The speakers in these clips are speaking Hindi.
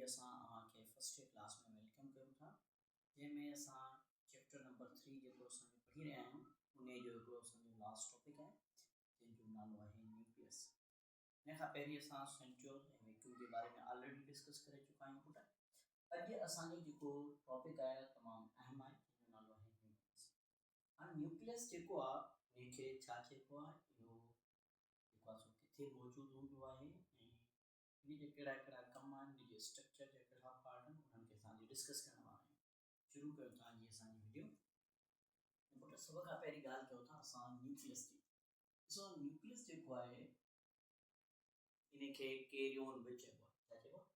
असां के फर्स्ट क्लास में वेलकम कयूं था, जंहिंमें असां चैप्टर नंबर 3 जेको असां पढ़ी रहिया आहियूं उन जो हिकिड़ो असांजो लास्ट टॉपिक आहे जंहिंजो नालो आहे न्यूक्लियस। इन खां पहिरीं असां सेंट्रियोल ऐं वैक्यूम जे बारे में ऑलरेडी डिस्कस करे चुका आहियूं पुट। अॼु असांजो जेको टॉपिक आहे तमामु अहम आहे, जंहिंजो नालो आहे न्यूक्लियस। हाणे न्यूक्लियस जेको आहे इनखे छा चइबो आहे, इहो जेको आहे सो किथे मौजूदु हूंदो आहे ऐं इन जे कहिड़ा कहिड़ा कम आहिनि, इन जे स्ट्रक्चर जा कहिड़ा पार्ट आहिनि, उन्हनि खे असां डिस्कस करण वारा आहियूं। शुरू कयूं था जी असांजी वीडियो। पुट सभ खां पहिरीं ॻाल्हि कयूं था असां न्यूक्लियस जी। ॾिसो न्यूक्लियस जेको आहे इनखे कैरियोन बि चइबो आहे। छा चइबो आहे?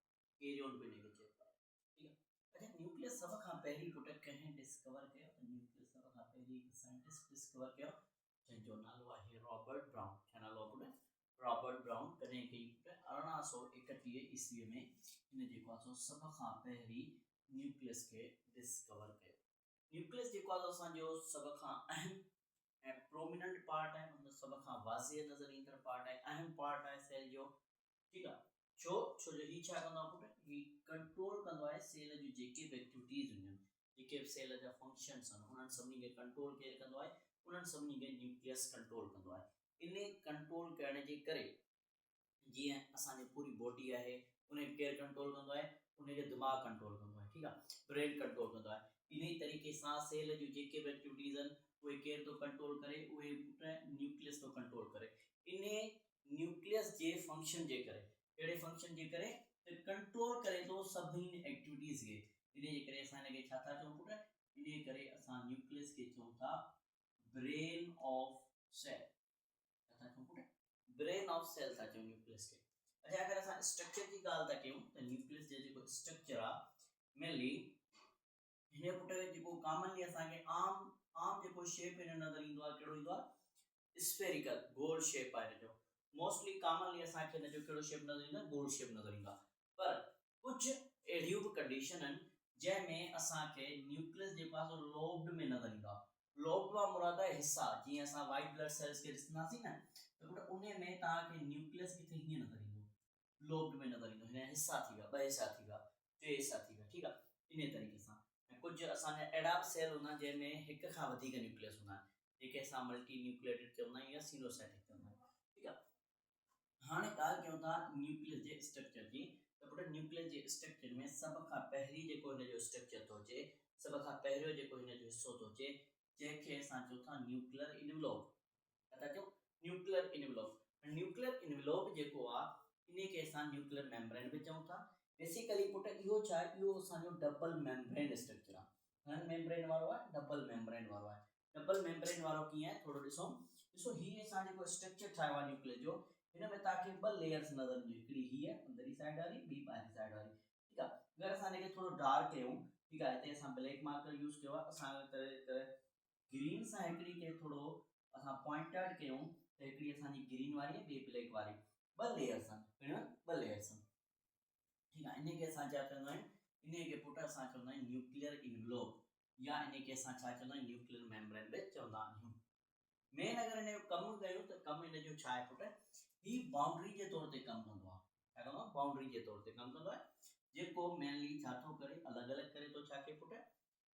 कैरियोन बि इनखे चइबो आहे। ठीकु आहे। अच्छा, न्यूक्लियस सभ खां पहिरीं पुट कंहिं डिस्कवर कयो? त न्यूक्लियस सभ खां पहिरीं हिकु साइंटिस्ट डिस्कवर कयो जंहिंजो नालो आहे रॉबर्ट ब्राउन। छा नालो आहे पुट? Robert brown. कॾहिं कई? 1831 ईस्वीअ में हिन जेको आहे सभ खां पहिरीं न्यूक्लियस खे डिस्कवर कयो। न्यूक्लियस जेको आहे असांजो सभ खां अहम ऐं प्रोमिनेंट पार्ट आहे, मतलब सभ खां वाज़िह नज़र ईंदड़ पार्ट आहे, अहम पार्ट आहे सेल जो। ठीकु आहे। छो जो हीउ छा कंदो आहे पुट? हीउ कंट्रोल कंदो आहे सेल जूं जेके बि एक्टिविटीज़ हूंदियूं आहिनि, जेके बि सेल जा फंक्शन्स आहिनि, उन्हनि सभिनी खे कंट्रोल केरु कंदो आहे? उन्हनि सभिनी खे न्यूक्लियस कंट्रोल कंदो आहे। इन कंट्रोल करण जे करे जीअं असांजी पूरी बॉडी आहे उनखे केरु कंट्रोल कंदो आहे? उनखे दिमाग़ कंट्रोल कंदो आहे। ठीकु आहे। ब्रेन कंट्रोल कंदो आहे। इन तरीक़े सां सेल जूं जेके बि एक्टिविटीज़ आहिनि उहे केरु थो कंट्रोल करे? उहे न्यूक्लियस थो कंट्रोल करे। इन न्यूक्लियस जे फंक्शन जे करे, कहिड़े फंक्शन जे करे? त कंट्रोल करे थो सभिनी एक्टिविटीज़ खे। इन जे करे असां हिनखे छा था चऊं पुट? इन जे करे असां न्यूक्लियस खे चऊं था ब्रेन ऑफ सेल। छा था चऊं पुट? ब्रेन ऑफ सेल था चऊं न्यूक्लियस खे। अच्छा, अगरि असां स्ट्रक्चर जी ॻाल्हि था कयूं त न्यूक्लियस जो जेको स्ट्रक्चर आहे मेनली हिन पुट जेको कॉमनली असांखे आम जेको शेप हिन नज़र ईंदो आहे, कहिड़ो ईंदो आहे? स्फेरिकल, गोल शेप आहे हिन जो। मोस्टली कॉमनली असांखे हिन जो कहिड़ो शेप नज़र ईंदो आहे? गोल शेप नज़र ईंदो आहे। पर कुझु अहिड़ियूं बि कंडीशन आहिनि जंहिंमें असांखे न्यूक्लियस जेको आहे लोब्ड में नज़र ईंदो आहे। लोब्ड मां मुराद आहे हिसा। जीअं असां वाइट ब्लड सेल्स खे ॾिसंदासीं न त उन में तव्हांखे न्यूक्लियस किथे हीअं नज़र ईंदो, लोब्ड में नज़र ईंदो। हिन हिसा थी विया, ॿ हिसा थी विया, टे हिसा थी विया। ठीकु आहे। इन तरीक़े सां ऐं कुझु असांजा अहिड़ा बि सेल हूंदा आहिनि जंहिंमें हिक खां वधीक न्यूक्लियस हूंदा आहिनि, जेके असां मल्टी न्यूक्लिएटेड चवंदा आहियूं या सिनोसाइटिक चवंदा आहियूं। ठीकु आहे। हाणे ॻाल्हि कयूं था न्यूक्लियस जे स्ट्रक्चर जी। त पुट न्यूक्लियस जे स्ट्रक्चर में सभ खां पहिरीं जेको हिन जो स्ट्रक्चर थो अचे, सभ खां पहिरियों जेको हिन जो हिसो थो अचे, जंहिंखे असां चऊं था न्यूक्लियर इनवलॉप। छा था चऊं? न्यूक्लियर इनवलॉप। न्यूक्लियर इनवलॉप जेको आहे इन खे असां न्यूक्लियर मेम्ब्रेन बि चऊं था। बेसिकली पुट इहो छा आहे? इहो असांजो डबल मेम्ब्रेन स्ट्रक्चर आहे। घणनि मेम्ब्रेन वारो आहे? डबल मेम्ब्रेन वारो आहे। डबल मेम्ब्रेन वारो कीअं आहे? थोरो ॾिसो हीअ असां जेको स्ट्रक्चर ठाहियो आहे न्यूक्लियस जो, हिन में तव्हांखे ॿ लेयर्स नज़र ईंदियूं, हिकिड़ी हीअ अंदरी साइड वारी, ॿी ॿाहिरी साइड वारी। ठीकु आहे। अगरि असां हिनखे थोरो डार्क कयूं, ठीकु आहे, हिते असां ब्लैक मार्कर यूज़ कयो आहे, असां ग्रीन सां हिकिड़ी खे थोरो असां पॉइंटेड कयूं त हिकिड़ी असांजी ग्रीन वारी आहे, ॿी ब्लैक वारी, ॿ लेयर्स आहिनि। ॿ लेयर्स आहिनि। ठीकु आहे। इनखे असां छा चवंदा आहियूं? इनखे पुट असां चवंदा आहियूं न्यूक्लियर इनवलॉप, या इनखे असां छा चवंदा आहियूं? न्यूक्लियर मेम्ब्रेन बि चवंदा आहियूं। मेन अगरि हिन जो कमु कयूं त कमु हिन जो छा आहे पुट? हीउ बाउंड्री जे तौर ते कमु कंदो आहे। छा कंदो आहे? बाउंड्री जे तौर ते कमु कंदो आहे, जेको मेनली छा थो करे? अलॻि अलॻि करे थो। छा के पुट?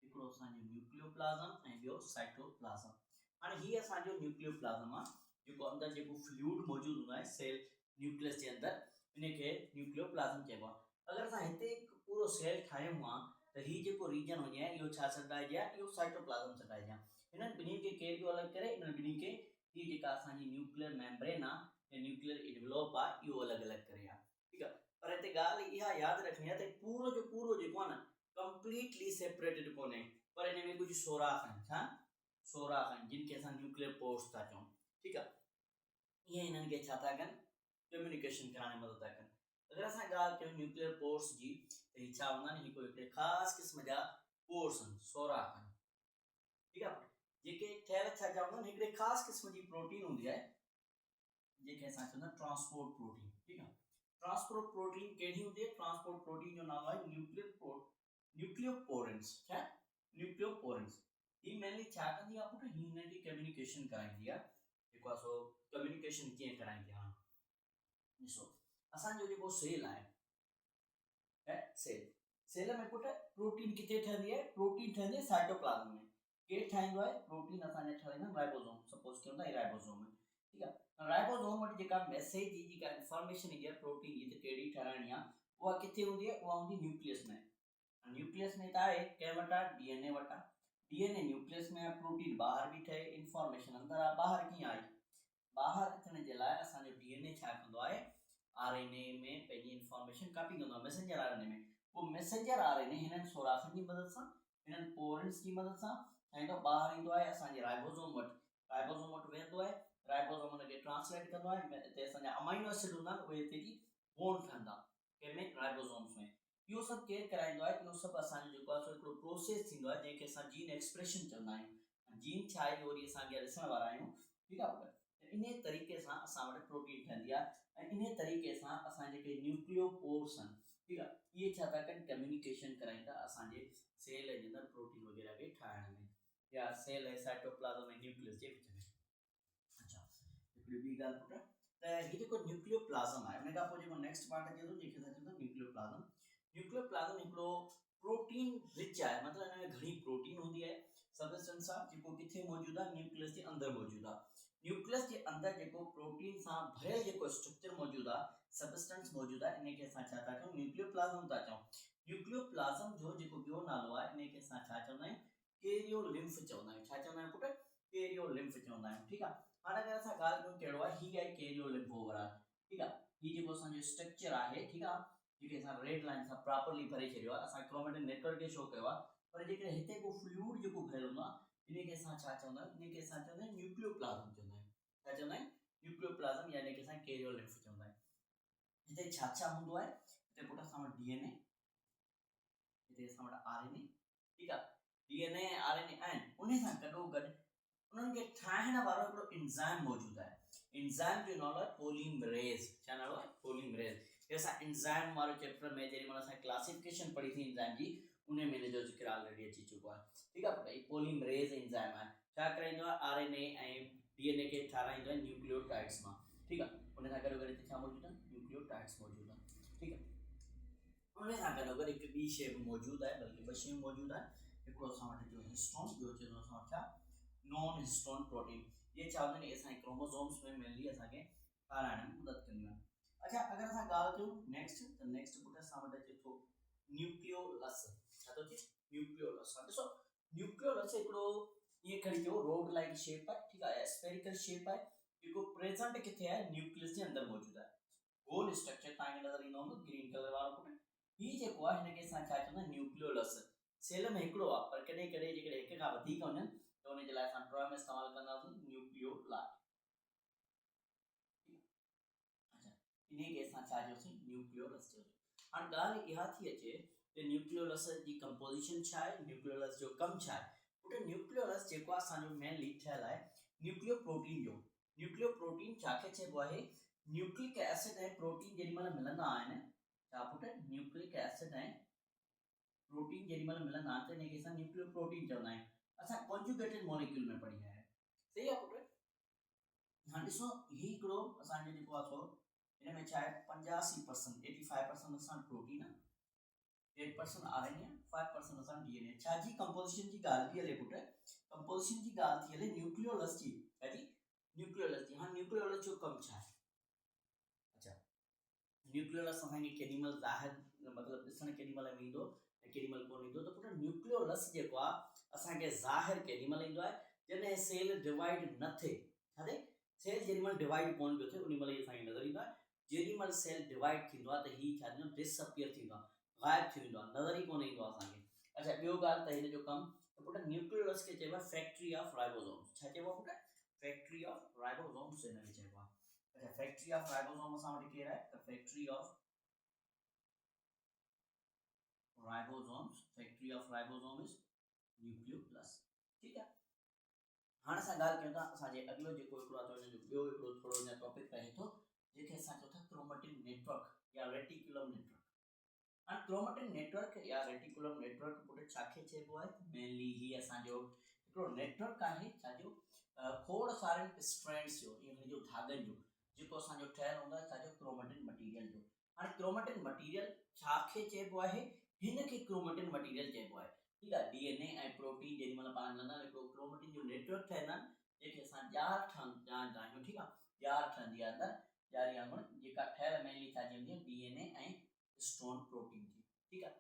हिकिड़ो असांजो न्यूक्लियोप्लाज़म ऐं ॿियो साइटोप्लाज़म। हाणे हीअ असांजो न्यूक्लियोप्लाज़म आहे, जेको अंदरि जेको फ्लूइड मौजूदु हूंदो आहे सेल न्यूक्लियस जे अंदरि, इनखे न्यूक्लियोप्लाज़म चइबो आहे। अगरि असां हिते हिकु पूरो सेल ठाहियूं आहे त हीउ जेको रीजन वञे इहो छा सॾाइजे आहे? इहो साइटोप्लाज़म सॾाइजे आहे। हिननि ॿिन्हिनि खे केरु पियो अलॻि करे? इन्हनि ॿिन्हिनि खे हीअ जेका असांजी न्यूक्लियर मेम्ब्रेन आहे या न्यूक्लियर इनवलॉप आहे, इहो अलॻि अलॻि करे आहे। ठीकु आहे। पर हिते ॻाल्हि इहा यादि रखणी आहे त पूरो जो पूरो जेको आहे न कंप्लीटली सेपरेटेड कोन्हे, पर हिन में कुझु सोराख़ आहिनि। छा? सोराख़ आहिनि, जिन खे असां न्यूक्लियर पोर्स था चऊं। ठीकु आहे। इहे हिननि खे छा था कनि? कम्युनिकेशन कराइण में मदद था कनि। अगरि असां ॻाल्हि कयूं न्यूक्लियर पोर्स जी त हीअ छा हूंदा आहिनि? हिकिड़े ख़ासि क़िस्म जा पोर्स आहिनि, सोराख़ आहिनि। ठीकु आहे। जेके ठहियल छा हूंदा आहिनि? हिकिड़े ख़ासि क़िस्म जी प्रोटीन हूंदी आहे जंहिंखे असां चवंदा आहियूं ट्रांसपोर्ट प्रोटीन। ठीकु आहे। ट्रांसपोर्ट प्रोटीन कहिड़ी हूंदी आहे? ट्रांसपोर्ट प्रोटीन जो नालो आहे न्यूक्लियोपोरेंस। छा? न्यूक्लियोपोरेंस। हीअ मेनली छा कंदी आहे पुट? हीअ हिननि जी कम्युनिकेशन कराईंदी आहे। जेको आहे सो कम्युनिकेशन कीअं कराईंदी आहे? ॾिसो असांजो जेको सेल आहे, सेल सेल में पुट प्रोटीन किथे ठहंदी है प्रोटीन ठहंदी है साइटोप्लाज्म में के ठाइंदो है प्रोटीन असांजे ठहंदा राइबोसोम सपोज के ਹੁੰਦਾ राइबोसोम में ठीक है राइबोसोम वटि जेका मैसेज जी जेका इंफॉर्मेशन ईंदी आहे प्रोटीन जी त कहिड़ी ठहराइणी आहे उहा किथे हूंदी आहे उहा हूंदी न्यूक्लियस में न्यूक्लियस में त आहे कंहिं वटि आहे डीएनए वटि आहे डीएनए न्यूक्लियस में प्रोटीन ॿाहिरि बि ठहे इंफॉर्मेशन अंदरि आहे ॿाहिरि कीअं आई ॿाहिरि अचण जे लाइ असांजो डीएनए छा कंदो आहे आरएनए में पंहिंजी इंफॉर्मेशन कॉपी कंदो आहे मैसेंजर आरएनए में वो मैसेंजर आरएनए हिननि सोराखनि जी मदद सां हिननि पोरन्स जी मदद सां ठाहींदो ॿाहिरि ईंदो आहे असांजे राइबोसोम वटि वेंदो आहे राइबोसोम हुनखे ट्रांसलेट कंदो आहे हिते असांजा अमाइनो एसिड हूंदा आहिनि उहे हिते जी बॉन्ड ठहंदा कंहिंमें राइबोसोम्स में इहो सभु केरु कराईंदो आहे इहो सभु असांजो जेको आहे सो हिकिड़ो प्रोसेस थींदो आहे जंहिंखे असां जीन एक्सप्रेशन चवंदा आहियूं जीन छा आहे इहो वरी असां अॻियां ॾिसण वारा आहियूं ठीकु आहे इन तरीक़े सां असां वटि प्रोटीन ठहंदी आहे ऐं इन तरीक़े सां असां जेके न्यूक्लियोपोर्स आहिनि ठीकु आहे इहे छा था कनि कम्युनिकेशन कराईंदा असांजे सेल जे अंदरि प्रोटीन वग़ैरह खे ठाहिण में या सेल ऐं साइटोप्लाज़म ऐं न्यूक्लियस जे विच में अच्छा हिकिड़ी ॿी ॻाल्हि पुट त हीउ जेको न्यूक्लियोप्लाज़म आहे उन खां पोइ जेको नेक्स्ट पार्ट अचे थो जंहिंखे असां चवंदा न्यूक्लियोप्लाज़म हिकिड़ो प्रोटीन रिच आहे मतिलबु हिन में घणी प्रोटीन हूंदी आहे सबस्टेंस आहे जेको किथे मौजूदु आहे न्यूक्लियस जे अंदरि मौजूदु आहे न्यूक्लियस के अंदर जेको प्रोटीन सां भरियल जेको स्ट्रक्चर मौजूदु आहे सबस्टेंस मौजूदु आहे इनखे असां छा था चऊं न्यूक्लियोप्लाज़म था चऊं न्यूक्लियोप्लाज़म जो जेको ॿियो नालो आहे इनखे असां छा चवंदा आहियूं कैरियोलिम्फ चवंदा आहियूं छा चवंदा आहियूं पुट कैरियोलिम्फ चवंदा आहियूं ठीकु आहे हाणे अगरि असां ॻाल्हि कयूं कहिड़ो आहे हीअ आहे कैरियोलिम्फ ओवरऑल ठीकु आहे हीअ जेको असांजो स्ट्रक्चर आहे ठीकु आहे जेके असां रेड लाइन सां प्रॉपरली भरे छॾियो आहे असां क्रोमेटिन नेटवर्क खे शो कयो आहे पर जेकॾहिं हिते को फ्लूइड जेको भरियल हूंदो आहे इनखे असां छा चवंदा आहियूं इनखे असां चवंदा आहियूं न्यूक्लियोप्लाज़म चवंदा आहियूं छा चवंदा आहियूं न्यूक्लियोप्लाज़म यानी कि असां कैरियोलिम्फ चवंदा आहियूं हिते छा छा हूंदो आहे हिते पुट असां वटि डीएनए हिते असां वटि आरएनए ठीकु आहे डीएनए आरएनए आहिनि उन सां गॾोगॾु उन्हनि खे ठाहिण वारो हिकिड़ो एंजाइम मौजूदु आहे एंजाइम जो नालो आहे पोलीमरेज़ छा नालो आहे पोलीमरेज़ हे असां एंजाइम वारो चैप्टर में जेॾी महिल असां क्लासिफिकेशन पढ़ी थी एंजाइम जी उन में हिन जो ज़िक्र ऑलरेडी अची चुको आहे ठीकु आहे पुट हीउ पोलीमरेज़ एंजाइम आहे छा कराईंदो आहे आरएनए ऐं डीएनए के ठाराईंदो आहे न्यूक्लियोटाइड्स मां ठीकु आहे उन सां गॾोगॾु हिते छा मौजूदु आहे न्यूक्लियोटाइड्स मौजूदु आहे ठीकु आहे उन सां गॾोगॾु हिकु ॿी शइ बि मौजूदु आहे बल्कि ॿ शयूं मौजूदु आहे हिकिड़ो असां वटि जो हिस्टोन ॿियो चवंदो असां वटि छा नॉन हिस्टोन प्रोटीन ये छा हूंदा आहिनि असांजे क्रोमोसोम्स में मेनली असांखे ठाराइण में मदद कंदियूं आहिनि अच्छा अगरि असां ॻाल्हि कयूं नेक्स्ट पुट असां वटि अचे थो न्यूक्लियोलस छा थो अचे न्यूक्लियोलस हाणे ॾिसो न्यूक्लियोलस हिकिड़ो ईअं खणी जो रोड लाइक शेप आहे ठीकु आहे स्फेरिकल शेप आहे जेको प्रेजेंट किथे आहे न्यूक्लियस जे अंदरि मौजूदु आहे गोल स्ट्रक्चर तव्हांखे नज़र ईंदो हूंदो ग्रीन कलर वारो पुट हीउ जेको आहे हिनखे असां छा चवंदा आहियूं न्यूक्लियोलस सेल में हिकिड़ो आहे पर कॾहिं कॾहिं जेकॾहिं हिक खां वधीक वञनि त हुनजे लाइ असां टर्म इस्तेमालु कंदासीं न्यूक्लियोलाट अच्छा इनखे असां छा चयोसीं न्यूक्लियोलस चयोसीं हाणे ॻाल्हि इहा थी अचे त न्यूक्लियोलस जी कंपोज़िशन छा आहे न्यूक्लियोलस जो कमु छा आहे पुट न्यूक्लियोलस जेको आहे असांजो मेनली ठहियलु आहे न्यूक्लियोप्रोटीन जो न्यूक्लियोप्रोटीन छाखे चइबो आहे न्यूक्लिक एसिड ऐं प्रोटीन जेॾी महिल मिलंदा आहिनि छा पुट न्यूक्लिक एसिड ऐं प्रोटीन जेॾी महिल मिलंदा आहिनि त हिनखे असां न्यूक्लियोप्रोटीन चवंदा आहियूं असां कॉन्जुगेटेड मॉलिक्यूल में पढ़ी आया आहियूं सही आहे पुट हाणे ॾिसो हीउ हिकिड़ो असांजो जेको आहे सो हिन में छा आहे 85% 85% असां प्रोटीन आहे 8% आरएनए 5% असां डीएनए छा जी कंपोजिशन जी ॻाल्हि थी हले पुट कंपोजिशन जी ॻाल्हि थी हले न्यूक्लियोलस जी छा जी न्यूक्लियोलस जी हाणे न्यूक्लियोलस जो कमु छा आहे अच्छा न्यूक्लियोलस असांखे केॾी महिल ज़ाहिर मतिलबु ॾिसणु केॾी महिल में ईंदो ऐं केॾी महिल कोन ईंदो त पुट न्यूक्लियोलस जेको आहे असांखे ज़ाहिर केॾी महिल ईंदो आहे जॾहिं सेल डिवाइड न थिए छा थिए सेल जेॾी महिल डिवाइड कोन पियो थिए उन महिल ई असांखे नज़र ईंदो आहे जेॾी महिल सेल डिवाइड थींदो आहे त हीउ छा थींदो आहे डिसअपियर थींदो आहे ग़ाइबु थी वेंदो आहे नज़र ई कोन ईंदो आहे असांखे अच्छा ॿियो ॻाल्हि त हिन जो कमु त पुट न्यूक्लियोलस खे चइबो आहे फैक्ट्री ऑफ राइबोसोम्स छा चइबो आहे पुट फैक्ट्री ऑफ राइबोसोम्स हिनखे चइबो आहे अच्छा फैक्ट्री ऑफ राइबोसोम असां वटि केरु आहे त factory of ribosome is nucleolus ठीकु आहे हाणे असां ॻाल्हि कयूं था असांजे अॻिलो जेको हिकिड़ो आहे त हुनजो ॿियो हिकिड़ो थोरो अञा टॉपिक रहे थो जंहिंखे असां चऊं था क्रोमेटिन नेटवर्क या रेटिकुलम नेटवर्क हाणे क्रोमेटिन नेटवर्क या रेटिकुलम नेटवर्क पुट छाखे चइबो आहे मेनली ही असांजो हिकिड़ो नेटवर्क आहे छाजो खोड़ सारनि स्ट्रैंड्स जो ईअं जो धागनि जो जेको असांजो ठहियलु हूंदो आहे छाजो क्रोमेटिन मटीरियल जो हाणे क्रोमेटिन मटीरियल छाखे चइबो आहे, हिन खे क्रोमेटिन मटीरियल चइबो आहे। ठीक आहे, डीएनए ऐं प्रोटीन जेॾी महिल पाण मिलंदा आहिनि हिकिड़ो क्रोमेटिन जो नेटवर्क ठहंदा आहिनि, जंहिंखे असां ॼार ॼाणंदा आहियूं। ठीक आहे, ॼार ठहंदी आहे अंदरि, ॼारी वांगुरु जेका ठहियल मेनली छा चइबी आहे, डीएनए ऐं स्टोन प्रोटीन जी। ठीक आहे,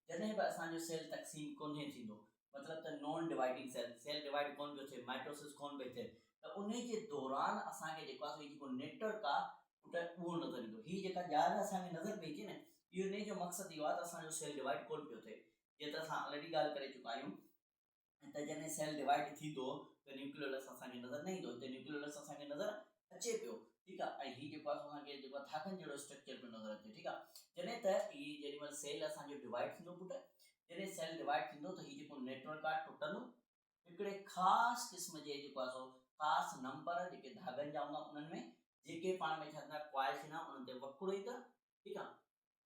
जॾहिं बि असांजो सेल तक़सीम कोन्हे थींदो, मतिलबु त नॉन डिवाइडिंग सेल डिवाइड कोन पियो थिए, माइटोसिस कोन पियो थिए, त उन जे दौरान असांखे जेको आहे जेको नेटवर्क आहे उहो नज़र ईंदो। हीअ जेका ॼार असांखे नज़र पई अचे न, इहो इन जो मक़सदु इहो आहे त असांजो सेल डिवाइड कोन पियो थिए। जीअं त असां ऑलरेडी ॻाल्हि करे चुका आहियूं त जॾहिं सेल डिवाइड थींदो त न्यूक्लियोलस असांखे नज़र न ईंदो, त न्यूक्लियोलस असांखे नज़र अचे पियो। ठीक आहे, ऐं हीअ जेको आहे असांखे जेको धागनि जहिड़ो स्ट्रक्चर पियो नज़र अचे। ठीक आहे, जॾहिं त हीअ जेॾी महिल सेल असांजो डिवाइड थींदो पुट, जॾहिं सेल डिवाइड थींदो त हीअ जेको नेटवर्क आहे टुटंदो, हिकिड़े ख़ासि क़िस्म जे जेको आहे सो ख़ासि नंबर जेके धागनि जा हूंदा उन्हनि में, जेके पाण में छा थींदा क्वाइल थींदा, उन्हनि ते वकुड़ ईंदा। ठीक आहे,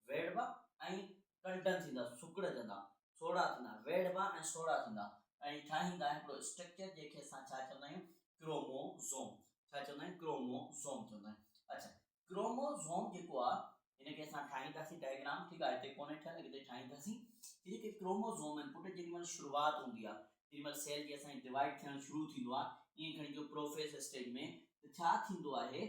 वेड़बा ऐं कंटन थींदा, सुकड़जंदा, सोड़ा थींदा, वेड़बा ऐं सोड़ा थींदा, ऐं ठाहींदा हिकिड़ो स्ट्रक्चर जंहिंखे असां छा चवंदा आहियूं, क्रोमोसोम। छा चवंदा आहियूं, क्रोमोसोम चवंदा आहियूं। अच्छा, क्रोमोसोम जेको आहे हिनखे असां ठाहींदासीं डायग्राम। ठीक आहे, हिते कोन्हे ठहियल, हिते ठाहींदासीं। जेके क्रोमोसोम आहिनि पुट, जेॾी महिल शुरूआति हूंदी आहे, जेॾी महिल सेल जी असांजी डिवाइड थियणु शुरू थींदो आहे, ईअं खणी जो प्रोफेस स्टेज में, त छा थींदो आहे,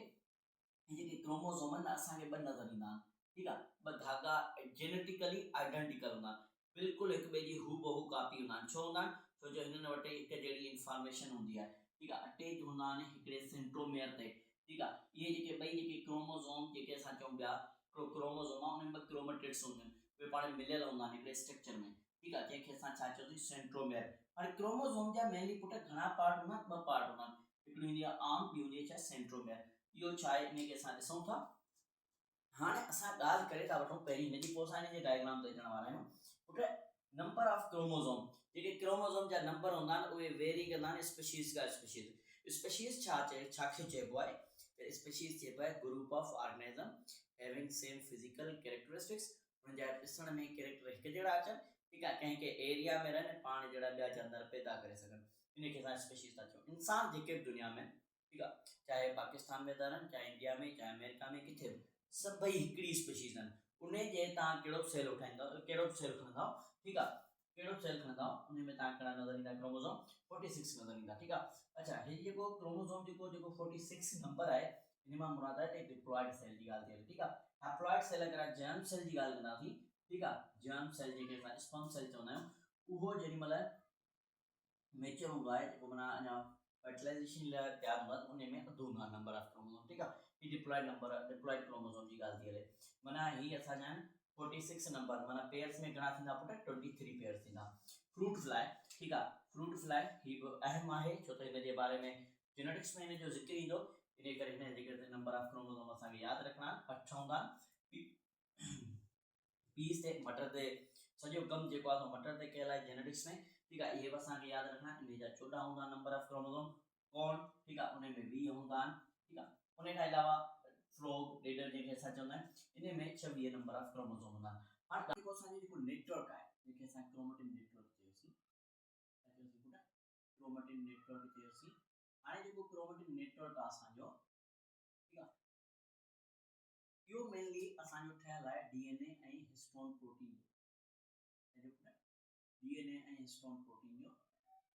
जेके क्रोमोसोम आहिनि असांखे ॿ नज़र ईंदा आहिनि। ठीक आहे, ॿ धागा जेनेटिकली आइडेंटिकल हूंदा आहिनि, बिल्कुलु हिक ॿिए जी हूबहू कॉपी हूंदा आहिनि। छो हूंदा आहिनि, छो जो हिननि वटि हिकु जहिड़ी इंफॉर्मेशन हूंदी आहे। ठीक आहे, अटैच हूंदा आहिनि हिकिड़े सेंट्रोमियर ते। ठीक आहे, इहे जेके ॿई जेके क्रोमोसोम जेके असां चऊं पिया क्रोमोसोम आहे, उनमें ॿ क्रोमेटिड्स हूंदा आहिनि, उहे पाण में मिलियल हूंदा आहिनि हिकिड़े स्ट्रक्चर में। ठीक आहे, जंहिंखे असां छा चवंदासीं, सेंट्रोमियर। हाणे क्रोमोसोम जा मेनली पुट घणा पार्ट हूंदा आहिनि, ॿ पार्ट हूंदा आहिनि, हिकिड़ी हूंदी आहे आर्म, ॿी हूंदी आहे छा, सेंट्रोमियर। इहो छा आहे, इनखे असां ॾिसूं था। हाणे असां ॻाल्हि करे था वठूं पहिरीं हिनजी, पोइ असां हिन जे डायग्राम ते अचण वारा आहियूं। Put number of chromosome, JK chromosome जा नंबर हूंदा आहिनि उहे वेरी कंदा आहिनि स्पीशीज़ खां स्पीशीज़। स्पीशीज़ छाखे चइबो आहे, त स्पीशीज़ चइबो आहे group of organism having same physical characteristics, उन जा ॾिसण में कैरेक्टर हिकु जहिड़ा अचनि। ठीक आहे, कंहिं कंहिं एरिया में रहनि, पाण जहिड़ा ॿिया जानवर पैदा करे सघनि, इनखे असां स्पीशीज़ था चऊं। इंसान जेके बि दुनिया में, ठीक आहे, चाहे पाकिस्तान में था रहनि, चाहे इंडिया में, चाहे अमेरिका में, किथे बि, सभई हिकिड़ी स्पीशीज़ आहिनि। उन जे तव्हां कहिड़ो बि सेल उठाईंदव, कहिड़ो बि सेल खणंदव, ठीक आहे, कहिड़ो सेल खणंदव, उन में तव्हां घणा नज़र ईंदा, क्रोमोसोम 46 नज़र ईंदा। ठीक आहे, अच्छा, हीअ जेको क्रोमोसोम जेको 46 नंबर आहे, हिन मां मुराद आहे डिप्लॉइड सेल जी ॻाल्हि थी हले। ठीक आहे, हैप्लॉइड सेल अगरि जर्म सेल जी ॻाल्हि कंदासीं, ठीक आहे, जर्म सेल जेके असां स्पर्म सेल चवंदा आहियूं, उहो जेॾी महिल मेच्योर हूंदो आहे, जेको माना अञा फर्टिलाइज़ेशन लाइ तयारु हूंदो आहे, उन में अधु हूंदो आहे नंबर ऑफ क्रोमोसोम। ठीक आहे, हीअ डिप्लॉइड नंबर, डिप्लॉइड क्रोमोसोम जी ॻाल्हि थी हले। माना हीअ असांजा आहिनि 46 नंबर, माना पेयर्स में घणा थींदा पुट, 23 पेयर्स थींदा। फ्रूट फ्लाई, ठीक आहे, फ्रूट फ्लाई हीअ बि अहम आहे, छो त हिन जे बारे में जेनेटिक्स में हिन जो ज़िक्र ईंदो, इन करे हिन जे नंबर ऑफ क्रोमोसोम असांखे यादि रखणा, 8 हूंदा आहिनि। पीस ते मटर ते सॼो कमु जेको आहे मटर ते कयल आहे जेनेटिक्स में। ठीक आहे, इहे बि असांखे यादि रखणा, इन जा 14 हूंदा आहिनि नंबर ऑफ क्रोमोसोम। कॉर्न, ठीक आहे, उन में 20 हूंदा आहिनि। ठीक आहे, उन खां अलावा फ्रॉग, डेडर जंहिंखे असां चवंदा आहियूं, इन में 26 नंबर ऑफ क्रोमोसोम हूंदा आहिनि। हाणे जेको असांजो जेको नेटवर्क आहे, जंहिंखे असां क्रोमेटिन नेटवर्क चयोसीं, क्रोमेटिन नेटवर्क चयोसीं। हाणे जेको क्रोमेटिन नेटवर्क आहे असांजो, ठीक आहे, इहो मेनली असांजो ठहियल आहे डीएनए ऐं हिस्टोन प्रोटीन जो। डीएनए ऐं हिस्टोन प्रोटीन जो,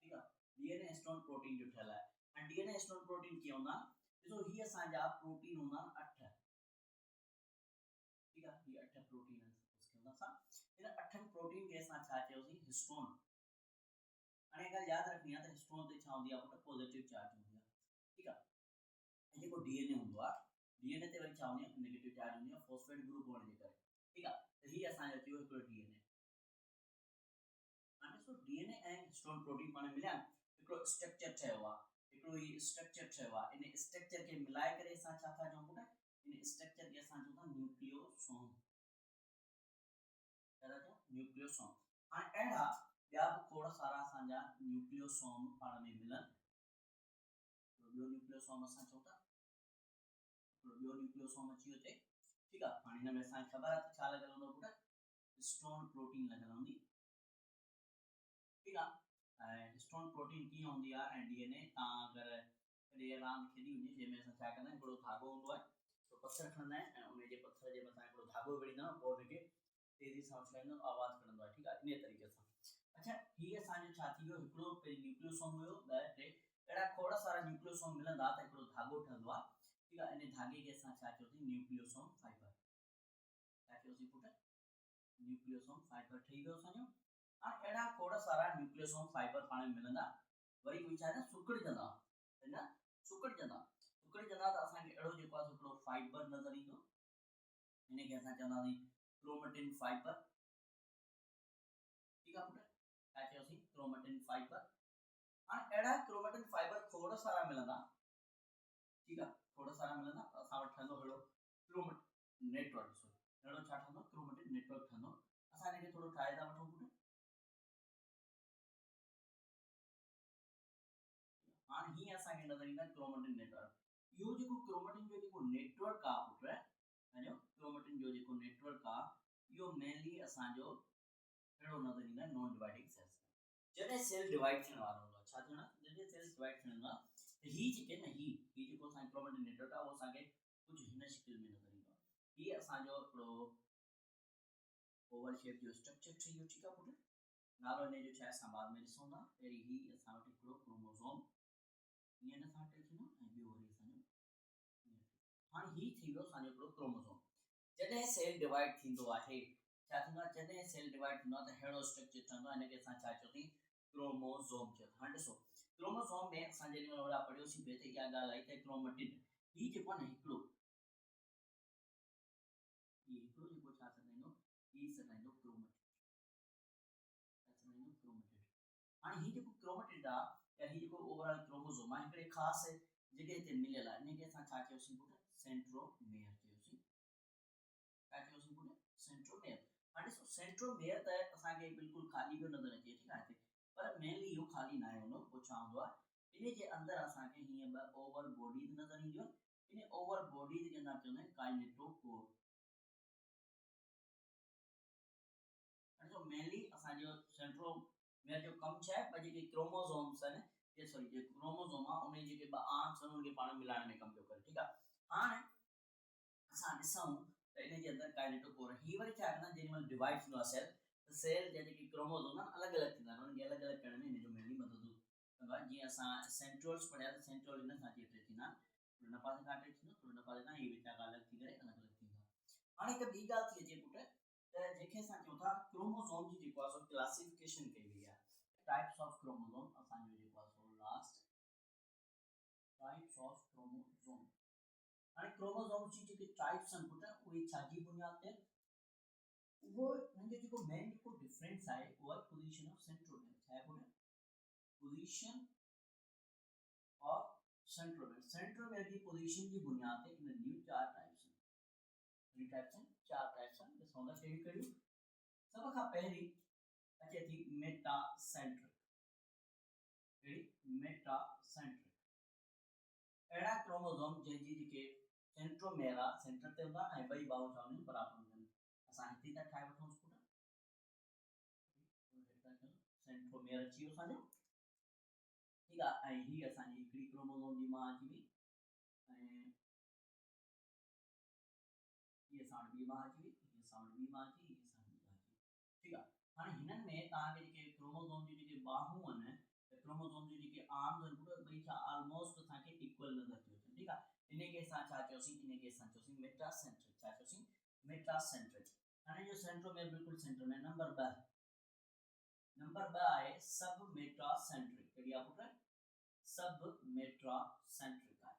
ठीक आहे, डीएनए हिस्टोन प्रोटीन जो ठहियल आहे। ऐं डीएनए हिस्टोन प्रोटीन कीअं हूंदा, ॾिसो हीअ असांजा प्रोटीन हूंदा 8, ठीक आहे, हीअ 8 प्रोटीन हूंदा असां। इन 8 प्रोटीन खे असां छा चयोसीं, हिस्टोन। हाणे ॻाल्हि यादि रखणी आहे त हिस्टोन ते छा हूंदी आहे पुट, पॉजिटिव चार्ज हूंदी आहे। ठीक आहे, ऐं जेको डीएनए हूंदो आहे, डीएनए ते वरी छा हूंदी आहे, नेगेटिव चार्ज हूंदी आहे, फॉस्फेट ग्रुप हुअण जे करे। ठीक आहे, त हीअ असांजो थियो हिकिड़ो डीएनए। हाणे ॾिसो, डीएनए ऐं हिस्टोन प्रोटीन पाण मिलिया, हिकिड़ो स्ट्रक्चर ठहियो आहे, हिकिड़ो ही स्ट्रक्चर ठहियो आहे। इन स्ट्रक्चर खे मिलाए करे असां छा था चऊं पुट, इन स्ट्रक्चर खे असां चऊं था न्यूक्लियोसोम। छा था चऊं, न्यूक्लियोसोम। हाणे अहिड़ा ॿिया बि खोड़ सारा असांजा न्यूक्लियोसोम पाण में मिलनि। ॿियो न्यूक्लियोसोम असां चऊं था, ॿियो न्यूक्लियोसोम अची वियो हिते। ठीक आहे, हाणे हिन में असांखे ख़बर आहे त छा लॻल हूंदो पुट, हिस्टोन प्रोटीन लॻल हूंदी। ठीक आहे, ऐं हिस्टोन प्रोटीन कीअं हूंदी आहे, ऐं डीएनए तव्हां अगरि कॾहिं रांदि खेॾी हुजे, जंहिंमें असां छा कंदा आहियूं, हिकिड़ो धागो हूंदो आहे, तो पत्थर खणंदा आहिनि ऐं उन जे पत्थर जे मथां हिकिड़ो धाॻो विड़ींदा आहियूं, पोइ उनखे तेज़ी सां उछलाईंदो आवाज़ खणंदो आहे, ठीकु आहे, इन तरीक़े सां। अच्छा, हीअ असांजो छा थी वियो, हिकिड़ो पहिरीं न्यूक्लियोसोम हुयो, ॿ टे अहिड़ा खोड़ सारा न्यूक्लियोसोम मिलंदा त हिकिड़ो धाॻो ठहंदो आहे, ठीकु आहे। इन धाॻे खे असां छा चयोसीं, न्यूक्लियोसोम फाइबर, छा चयोसीं पुट, न्यूक्लियोसोम फाइबर ठही वियो असांजो। हाणे अहिड़ा खोड़ सारा न्यूक्लियोसोम फाइबर पाण में मिलंदा, वरी उहे छा न सुकिड़जंदा, न सुकिड़जंदा त असांखे अहिड़ो जेको आहे हिकिड़ो फाइबर नज़र ईंदो, इनखे असां चवंदासीं क्रोमेटिन फाइबर, ठीकु आहे पुट, छा चयोसीं, क्रोमेटिन फाइबर। हाणे अहिड़ा क्रोमेटिन फाइबर खोड़ सारा मिलंदा, ठीकु आहे, खोड़ सारा मिलंदा, असां वटि ठहंदो अहिड़ो क्रोमेटिन नेटवर्क, अहिड़ो छा ठहंदो, क्रोमेटिन नेटवर्क ठहंदो। असां हिनखे थोरो ठाहे था वठूं पुट। हाणे हीअं असांखे नज़र ईंदा क्रोमेटिन नेटवर्क। इहो जेको क्रोमेटिन जो जेको नेटवर्क आहे पुट, अञो क्रोमेटिन जो जेको नेटवर्क आहे इहो मेनली असांजो अहिड़ो नज़र ईंदा नॉन डिवाइडिंग सेल्स में। जॾहिं सेल डिवाइड थियण वारो हूंदो आहे, छा थींदो आहे, जॾहिं सेल डिवाइड थियण हूंदो आहे त हीअ जेके न हीअ जेको असांजो क्रोमेटिन नेटवर्क आहे उहो असांखे कुझु हिन शिकिल में नज़र ईंदो आहे। हीअ असांजो हिकिड़ो ओवल शेप जो स्ट्रक्चर ठही वियो, ठीकु आहे पुट। नालो हिन जो छा आहे असां बाद में ॾिसूं था। पहिरीं हीअ असां वटि हिकिड़ो क्रोमोसोम ईअं न सां अटैच थींदो ऐं ॿियो वरी असांजो, हाणे हीअ थी वियो असांजो हिकिड़ो क्रोमोसोम। जॾहिं सेल डिवाइड थींदो आहे, छा थींदो आहे, जॾहिं सेल डिवाइड थींदो आहे त अहिड़ो स्ट्रक्चर ठहंदो आहे, हिनखे असां छा चयोसीं, क्रोमोसोम चयो। हाणे ॾिसो क्रोमोसोम में असां जेॾी महिल वॾा पढ़ियोसीं ॿिए त इहा ॻाल्हि आई त क्रोमेटिन हीअ जेको आहे न हिकिड़ो जेको छा सॾाईंदो, हीअ सॾाईंदो क्रोमेटिड, छा सॾाईंदो, क्रोमेटिड। हाणे हीअ जेको क्रोमेटिड आहे या हीअ जेको ओवरऑल क्रोमोसोम आहे हिकिड़े ख़ासि जॻह ते मिलियल आहे, इनखे असां छा चयोसीं पुट, सेंट्रोमेयर चयोसीं, छा चयोसीं पुट, सेंट्रोमेयर। हाणे ॾिसो सेंट्रोमेयर त असांखे बिल्कुलु ख़ाली पियो नज़र अचे, ठीकु आहे, हिते पर मेनली इहो ख़ाली न आहे हूंदो, पोइ छा हूंदो आहे, इन जे अंदरि असांखे हीअं ॿ ओवर बॉडीज़ नज़र ईंदियूं आहिनि, इन ओवर बॉडीज़ खे असां चवंदा आहियूं काइनेटोकोर। मेनली असांजो सेंट्रोमेयर जो कमु छा आहे, ॿ जेके क्रोमोसोम्स आहिनि, सॉरी जेको क्रोमोसोम आहे उन जेके ॿ आर्म्स आहिनि उनखे पाण मिलाइण में कमु पियो करे, ठीकु आहे। हाणे असां ॾिसूं त इन जे अंदरि काइनेटोकोर, हीअ वरी छा कंदा, जेॾी महिल डिवाइड थींदो आहे सेल, त सेल जा जेके क्रोमोसोम आहिनि अलॻि अलॻि थींदा आहिनि, उनखे अलॻि अलॻि करण में हिनजो मेनली मदद कंदो आहे। जीअं असां सेंट्रोल्स पढ़िया त सेंट्रोल इन सां अटैच थींदा आहिनि, हिन पासे खां अटैच थींदो, हिन पासे खां इहे विचा खां अलॻि थी करे अलॻि अलॻि थींदा। हाणे हिकु ॿी ॻाल्हि थी अचे पुट, त जंहिंखे असां चऊं था क्रोमोसोम जी जेको आहे सो क्लासिफिकेशन कई वई आहे, टाइप्स ऑफ क्रोमोसोम, असांजो जेको आहे so last types of chromosome. हाणे क्रोमोसोम जी जेके टाइप्स आहिनि पुट उहे छाजी बुनियाद ते, उहो हुनजो जेको मेन जेको डिफरेंस आहे उहो आहे पोजीशन ऑफ सेंट्रोमेयर, छा आहे put, position of centromere. Centromere की पोजीशन की बुनियाद ते इन न्यू चार टाइप्स हैं, न्यू टाइप्स हैं, चार टाइप्स हैं, ॾिसो था कहिड़ी कहिड़ी। सब खां पहिरीं अचे थी मेटासेंट्रिक, मेटासेंट्रिक, अहिड़ा क्रोमोसोम जंहिंजी जेके सेंट्रोमेयर आहे सेंटर ते हूंदा ऐं ॿई बाहूं छा हूंदियूं बराबरि हूंदियूं। असां हिते था ठाहे वठूं पुट, सेंट्रोमेयर अची वियो असांजो, ठीकु आहे, ऐं हीअ असांजी हिकिड़ी क्रोमोसोम जी मां अची वई, ऐं हीअ असां वटि ॿी मां अची वई, हीअ असां वटि ॿी मां अची, हीअ असां वटि ॿी मां अची, ठीकु आहे। हाणे हिननि में तव्हांखे जेके क्रोमोसोम जी जेके बाहूं आहिनि, क्रोमोसोम जी जेके आर्म्स आहिनि पुट ॿई छा ऑलमोस्ट असांखे इक्वल नज़र थी अचनि, ठीकु आहे। इनखे असां छा चयोसीं, इनखे असां चयोसीं मेटासेंट्रिक, छा चयोसीं, मेटासेंट्रिक। हाणे जो सेंट्रोमेयर बिल्कुलु सेंटर में, नंबर 2 आहे सब मेटासेंट्रिक, कहिड़ी आहे पुट, सब मेटासेंट्रिक आहे।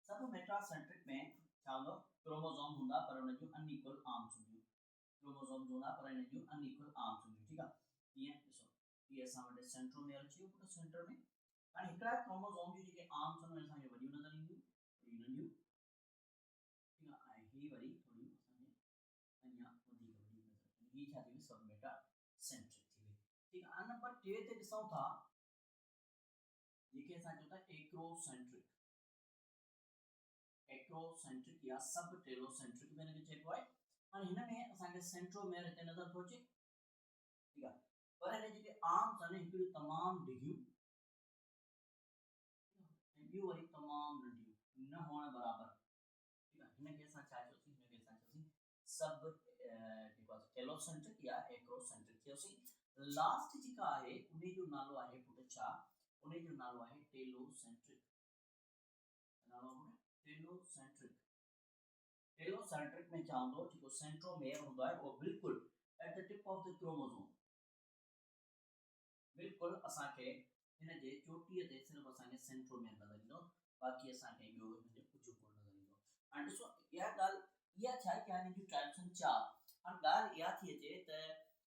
सब मेटासेंट्रिक में छा हूंदो, क्रोमोसोम हूंदा पर उन जूं अनइक्वल आर्म्स हूंदियूं, क्रोमोसोम हूंदा पर इन जूं अनइक्वल आर्म्स हूंदियूं, ठीकु आहे। हीअं ॾिसो हीअ असां वटि सेंट्रोमेयर अची वियो पुट सेंटर में। हाणे हिकिड़ा क्रोमोसोम जी जेके आर्म्स आहिनि उहे असांखे वॾियूं नज़र ईंदियूं, वरी नंढियूं, ठीकु आहे, ऐं हीअ वरी थोरियूं असांखे अञा वधीक वॾियूं नज़र ईंदियूं। हीअ छा थी वई, सब मेटासेंट्रिक थी वई, ठीकु आहे। नंबर 3 ते ॾिसूं था जेके असां चऊं था एक्रोसेंट्रिक, एक्रोसेंट्रिक या सब टेलोसेंट्रिक में हिनखे चइबो आहे। हाणे हिन में असांखे सेंट्रोमेयर हिते नज़र थो अचे, ठीकु आहे, पर हिन जेके आर्म्स आहिनि हिकिड़ियूं तमामु डिघियूं ऐं ॿियूं वरी तमामु नंढियूं न हुअण बराबरि, ठीकु आहे। हिनखे असां सब टेलोसेंट्रिक या एक्रोसेंट्रिक थियोसी। लास्ट जेका आहे उन जो नालो आहे पुट छा, उन जो नालो आहे टेलोसेंट्रिक। नालो टेलोसेंट्रिक। टेलोसेंट्रिक में चाहूंदो जो सेंट्रोमेयर होंदो है वो बिल्कुल at the tip of the chromosome, बिल्कुल असा के इन जे चोटी ते सिर्फ असा के सेंट्रोमेयर नजर इंदो, बाकी असा के बियो इन जे कुछ को नजर इंदो। एंड सो या गाल या छा कि हाने जो टाइप्स इन चार और गाल या थी जे त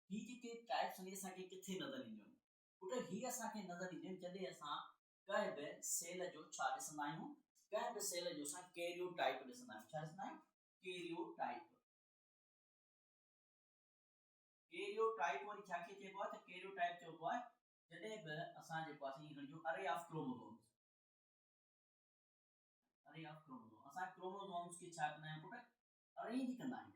ही जे टाइप्स ने असा के किथे नजर इंदो पुट, ही असा के नजर इंदो जदे असा कहे बे सेल जो छा दिसंदा आहियूं, कहे बे सेल जो असा कैरियोटाइप दिसंदा आहियूं। छा दिसंदा आहियूं? कैरियोटाइप। कैरियोटाइप और छा के चेबो त कैरियोटाइप चेबो है जडे बे असा जे पास ही जो अरे ऑफ क्रोमोसोम्स, अरे ऑफ क्रोमोसोम असा क्रोमोसोम्स की छा कंदा है पुट, अरेंज कंदा है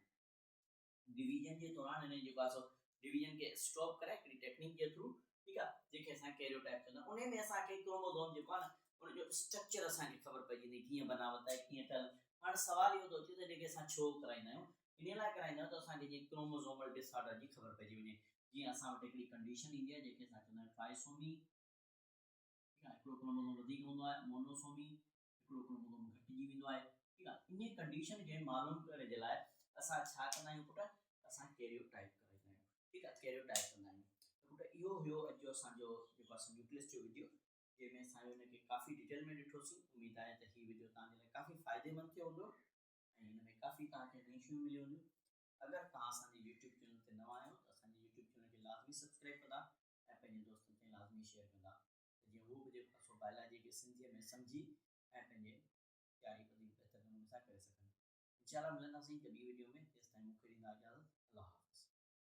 डिवीजन के दौरान ने जो पास डिवीजन के स्टॉप करे हिकड़ी टेक्निक के थ्रू, ठीक है, जेके असा कैरियोटाइप चंदा उन्हें में असा के क्रोमोसोम जो ना उन जो स्ट्रक्चर असा के खबर पई जी किए बनावट है किए टल। हां सवाल यो तो जे जेके असा छो कराइना है इन ला कराइना तो असा के क्रोमोसोमल डिसऑर्डर जी खबर पई वने जी असा वट हिकड़ी कंडीशन इंदी है जेके असा चंदा ट्राइसोमी, ठीक है, हिकड़ो क्रोमोसोम वधिक होंदो है मोनोसोमी, हिकड़ो क्रोमोसोम घटिजी विंदो है, ठीक है। इन कंडीशन के मालूम करे जे लाए असा छा कंदा है पुट, असा कैरियोटाइप कराइना है, ठीक है, कैरियोटाइप कंदा है। तो पुट यो हुयो जो असा जो न्यूक्लियस जो वीडियो जे में असा ने के काफी डिटेल में डिठोसी। उम्मीद है त ही वीडियो तां जे काफी फायदेमंद थियो होंदो ए इन में काफी तां के नई शयूं मिली होंदियूं। अगर तां असा YouTube चैनल ते नवा आयो तो असा YouTube चैनल के लाजमी सब्सक्राइब कंदा ए पंहिंजे दोस्तन से लाजमी शेयर कंदा जे वो भी जेको बायोलॉजी के सिंधी में समझी ए पंहिंजे तैयारी कदी बेहतर नमूने सां करे सघनि। इंशाल्लाह मिलंदासीं कभी वीडियो में, तेस ताईं मूंखे ॾींदा इजाज़त।